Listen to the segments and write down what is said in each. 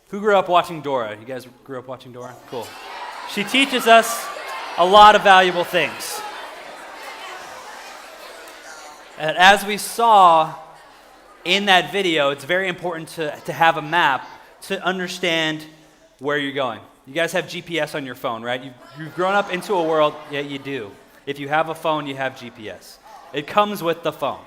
Who grew up watching Dora? You guys grew up watching Dora? Cool. She teaches us a lot of valuable things. And as we saw in that video, it's very important to have a map to understand where you're going. You guys have GPS on your phone, right? You've grown up into a world, yeah, you do. If you have a phone, you have GPS. It comes with the phone.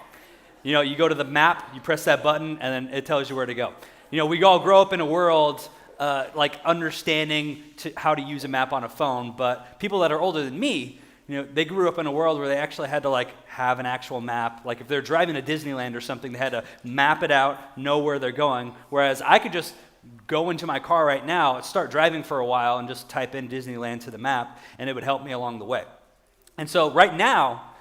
You know, you go to the map, you press that button, and then it tells you where to go. You know, we all grow up in a world like understanding how to use a map on a phone, but people that are older than me, you know, they grew up in a world where they actually had to like have an actual map. Like if they're driving to Disneyland or something, they had to map it out, know where they're going. Whereas I could just go into my car right now, start driving for a while, and just type in Disneyland to the map, and it would help me along the way. And so right now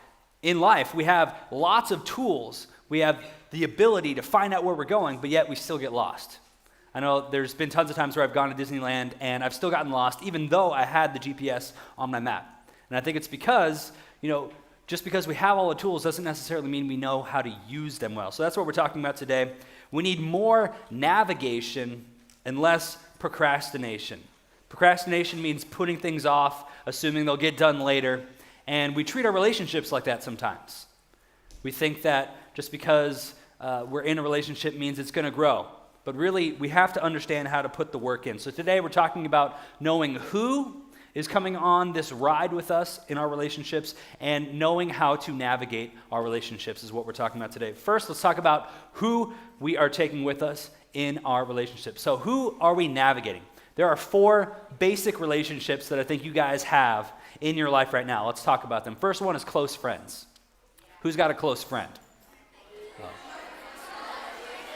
in life, we have lots of tools. We have the ability to find out where we're going, but yet we still get lost. I know there's been tons of times where I've gone to Disneyland and I've still gotten lost, even though I had the GPS on my map. And I think it's because, you know, just because we have all the tools doesn't necessarily mean we know how to use them well. So that's what we're talking about today. We need more navigation and less procrastination. Procrastination means putting things off, assuming they'll get done later, and we treat our relationships like that sometimes. We think that just because we're in a relationship means it's going to grow. But really, we have to understand how to put the work in. So today we're talking about knowing who is coming on this ride with us in our relationships and knowing how to navigate our relationships is what we're talking about today. First, let's talk about who we are taking with us in our relationships. So who are we navigating? There are 4 basic relationships that I think you guys have in your life right now. Let's talk about them. First one is close friends. Who's got a close friend?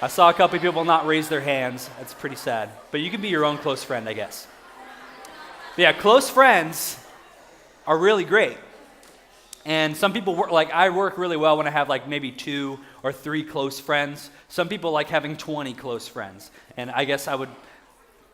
I saw a couple of people not raise their hands. That's pretty sad. But you can be your own close friend, I guess. But yeah, close friends are really great. And some people work, like I work really well when I have like maybe 2 or 3 close friends. Some people like having 20 close friends. And I guess I would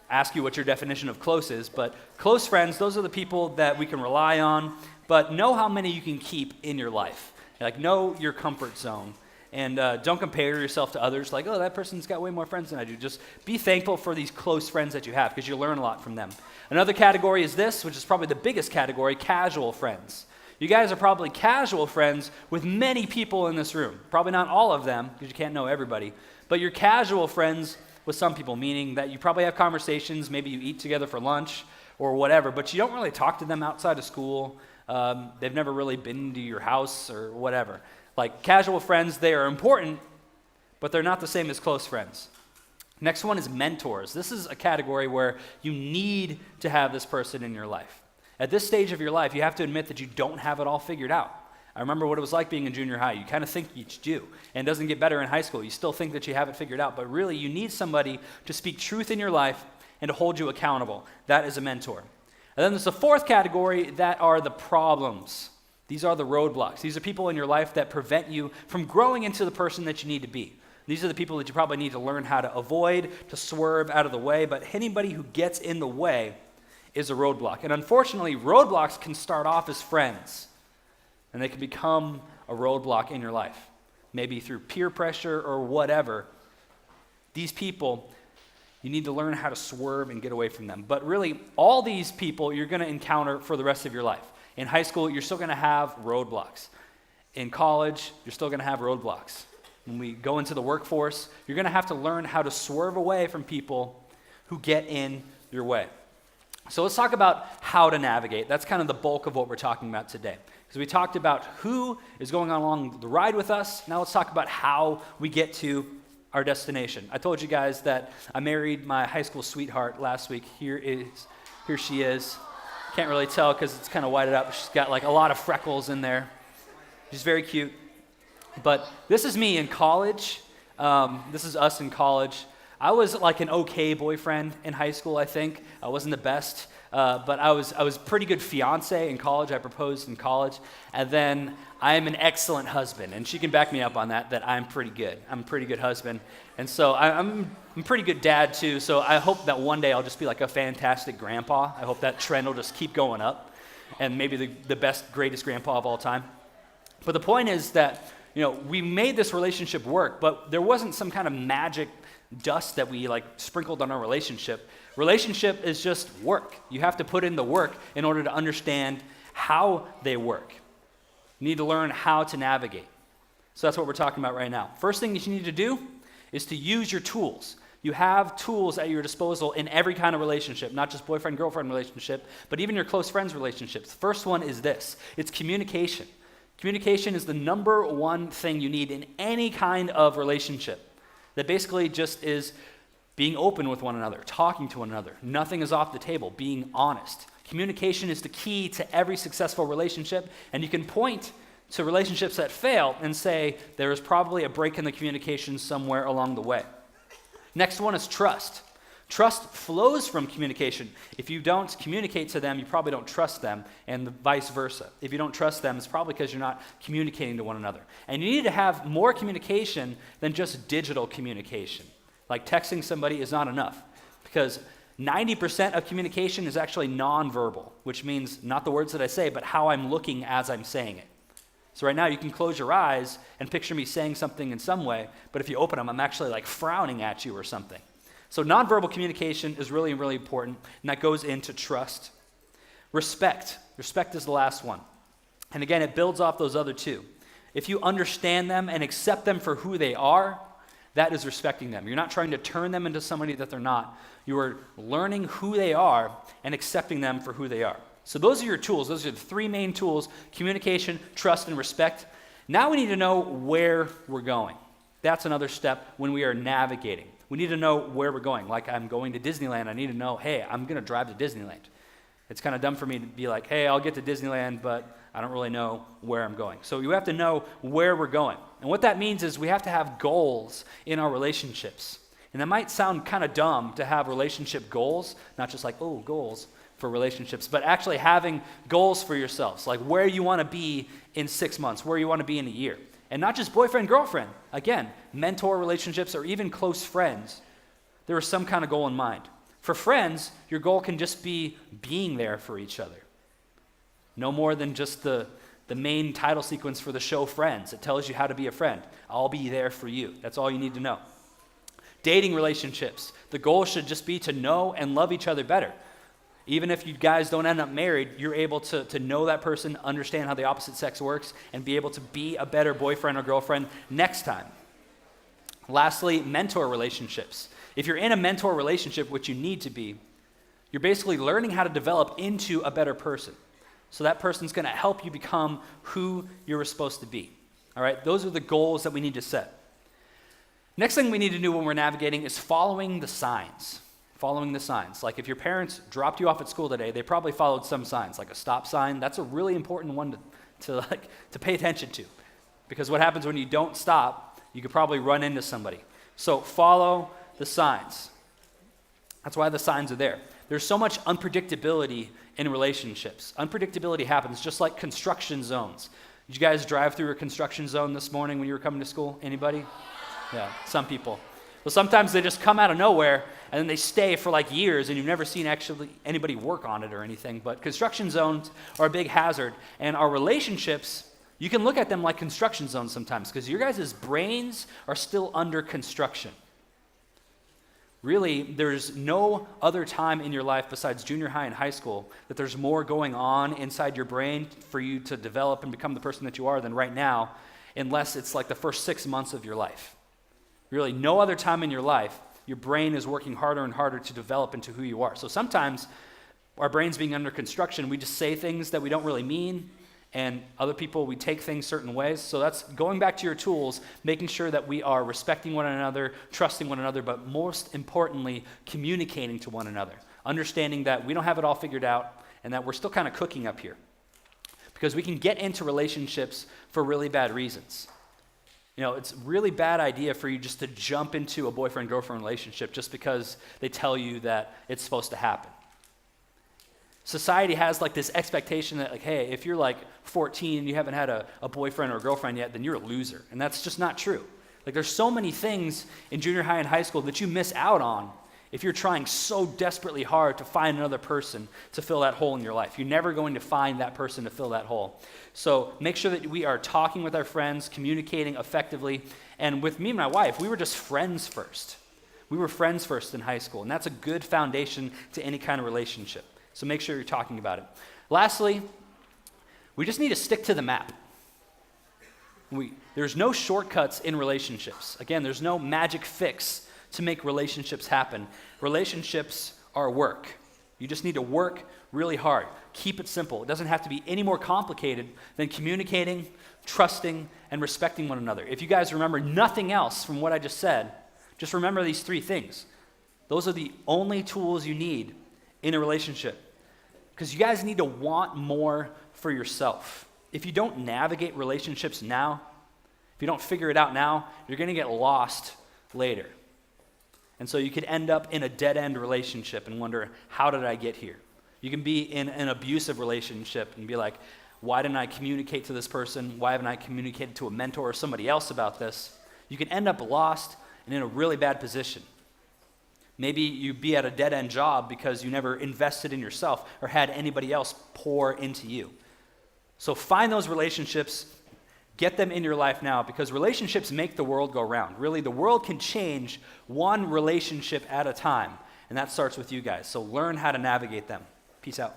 ask you what your definition of close is. But close friends, those are the people that we can rely on. But know how many you can keep in your life. Like know your comfort zone. And don't compare yourself to others like, oh, that person's got way more friends than I do. Just be thankful for these close friends that you have because you learn a lot from them. Another category is this, which is probably the biggest category, casual friends. You guys are probably casual friends with many people in this room. Probably not all of them because you can't know everybody. But you're casual friends with some people, meaning that you probably have conversations, maybe you eat together for lunch or whatever, but you don't really talk to them outside of school. They've never really been to your house or whatever. Like casual friends, they are important, but they're not the same as close friends. Next one is mentors. This is a category where you need to have this person in your life. At this stage of your life, you have to admit that you don't have it all figured out. I remember what it was like being in junior high. You kind of think you do, and it doesn't get better in high school. You still think that you have it figured out, but really you need somebody to speak truth in your life and to hold you accountable. That is a mentor. And then there's a 4th category that are the problems. These are the roadblocks. These are people in your life that prevent you from growing into the person that you need to be. These are the people that you probably need to learn how to avoid, to swerve out of the way, but anybody who gets in the way is a roadblock. And unfortunately, roadblocks can start off as friends, and they can become a roadblock in your life, maybe through peer pressure or whatever. These people, you need to learn how to swerve and get away from them. But really, all these people you're going to encounter for the rest of your life. In high school, you're still going to have roadblocks. In college, you're still going to have roadblocks. When we go into the workforce, you're going to have to learn how to swerve away from people who get in your way. So let's talk about how to navigate. That's kind of the bulk of what we're talking about today. Because we talked about who is going on along the ride with us. Now let's talk about how we get to our destination. I told you guys that I married my high school sweetheart last week. Here she is. Can't really tell because it's kind of whited out, but she's got like a lot of freckles in there. She's very cute. But this is me in college. This is us in college. I was like an okay boyfriend in high school, I think. I wasn't the best, but I was pretty good fiance in college. I proposed in college. And then I am an excellent husband, and she can back me up on that I'm pretty good. I'm a pretty good husband. And so I'm a pretty good dad too, so I hope that one day I'll just be like a fantastic grandpa. I hope that trend will just keep going up, and maybe the best, greatest grandpa of all time. But the point is that, you know, we made this relationship work, but there wasn't some kind of magic dust that we like sprinkled on our relationship. Relationship is just work. You have to put in the work in order to understand how they work. You need to learn how to navigate. So that's what we're talking about right now. First thing that you need to do is to use your tools. You have tools at your disposal in every kind of relationship, not just boyfriend-girlfriend relationship, but even your close friends relationships. The first one is this. It's communication. Communication is the number one thing you need in any kind of relationship. That basically just is being open with one another, talking to one another. Nothing is off the table, being honest. Communication is the key to every successful relationship, and you can point to relationships that fail and say there is probably a break in the communication somewhere along the way. Next one is trust. Trust flows from communication. If you don't communicate to them, you probably don't trust them, and vice versa. If you don't trust them, it's probably because you're not communicating to one another. And you need to have more communication than just digital communication. Like texting somebody is not enough, because 90% of communication is actually nonverbal, which means not the words that I say, but how I'm looking as I'm saying it. So right now you can close your eyes and picture me saying something in some way, but if you open them, I'm actually like frowning at you or something. So nonverbal communication is really, really important, and that goes into trust. Respect. Respect is the last one. And again, it builds off those other two. If you understand them and accept them for who they are, that is respecting them. You're not trying to turn them into somebody that they're not. You are learning who they are and accepting them for who they are. So those are your tools. Those are the three main tools: communication, trust, and respect. Now we need to know where we're going. That's another step when we are navigating. We need to know where we're going. Like, I'm going to Disneyland. I need to know, hey, I'm going to drive to Disneyland. It's kind of dumb for me to be like, hey, I'll get to Disneyland, but I don't really know where I'm going. So you have to know where we're going. And what that means is we have to have goals in our relationships. And that might sound kind of dumb to have relationship goals, not just like, oh, goals for relationships, but actually having goals for yourselves, like where you want to be in 6 months, where you want to be in a year. And not just boyfriend, girlfriend. Again, mentor relationships or even close friends. There is some kind of goal in mind. For friends, your goal can just be being there for each other. No more than just the main title sequence for the show Friends. It tells you how to be a friend. I'll be there for you. That's all you need to know. Dating relationships. The goal should just be to know and love each other better. Even if you guys don't end up married, you're able to know that person, understand how the opposite sex works, and be able to be a better boyfriend or girlfriend next time. Lastly, mentor relationships. If you're in a mentor relationship, which you need to be, you're basically learning how to develop into a better person. So that person's going to help you become who you're supposed to be. All right, those are the goals that we need to set. Next thing we need to do when we're navigating is following the signs. Following the signs. Like if your parents dropped you off at school today, they probably followed some signs, like a stop sign. That's a really important one to pay attention to. Because what happens when you don't stop, you could probably run into somebody. So follow the signs. That's why the signs are there. There's so much unpredictability in relationships. Unpredictability happens just like construction zones. Did you guys drive through a construction zone this morning when you were coming to school? Anybody? Yeah, some people. Well, sometimes they just come out of nowhere and then they stay for like years and you've never seen actually anybody work on it or anything. But construction zones are a big hazard. And our relationships, you can look at them like construction zones sometimes because your guys' brains are still under construction. Really, there's no other time in your life besides junior high and high school that there's more going on inside your brain for you to develop and become the person that you are than right now, unless it's like the first 6 months of your life. Really, no other time in your life, your brain is working harder and harder to develop into who you are. So sometimes, our brains being under construction, we just say things that we don't really mean, and other people, we take things certain ways. So that's going back to your tools, making sure that we are respecting one another, trusting one another, but most importantly, communicating to one another. Understanding that we don't have it all figured out, and that we're still kind of cooking up here. Because we can get into relationships for really bad reasons. You know, it's a really bad idea for you just to jump into a boyfriend-girlfriend relationship just because they tell you that it's supposed to happen. Society has like this expectation that like, hey, if you're like 14 and you haven't had a boyfriend or a girlfriend yet, then you're a loser. And that's just not true. Like there's so many things in junior high and high school that you miss out on if you're trying so desperately hard to find another person to fill that hole in your life. You're never going to find that person to fill that hole. So make sure that we are talking with our friends, communicating effectively. And with me and my wife, we were just friends first. We were friends first in high school, and that's a good foundation to any kind of relationship. So make sure you're talking about it. Lastly, we just need to stick to the map. There's no shortcuts in relationships. Again, there's no magic fix to make relationships happen. Relationships are work. You just need to work really hard. Keep it simple. It doesn't have to be any more complicated than communicating, trusting, and respecting one another. If you guys remember nothing else from what I just said, just remember these three things. Those are the only tools you need in a relationship. Because you guys need to want more for yourself. If you don't navigate relationships now, if you don't figure it out now, you're going to get lost later. And so you could end up in a dead-end relationship and wonder, how did I get here? You can be in an abusive relationship and be like, why didn't I communicate to this person? Why haven't I communicated to a mentor or somebody else about this? You can end up lost and in a really bad position. Maybe you'd be at a dead-end job because you never invested in yourself or had anybody else pour into you. So find those relationships, get them in your life now, because relationships make the world go round. Really, the world can change one relationship at a time, and that starts with you guys. So learn how to navigate them. Peace out.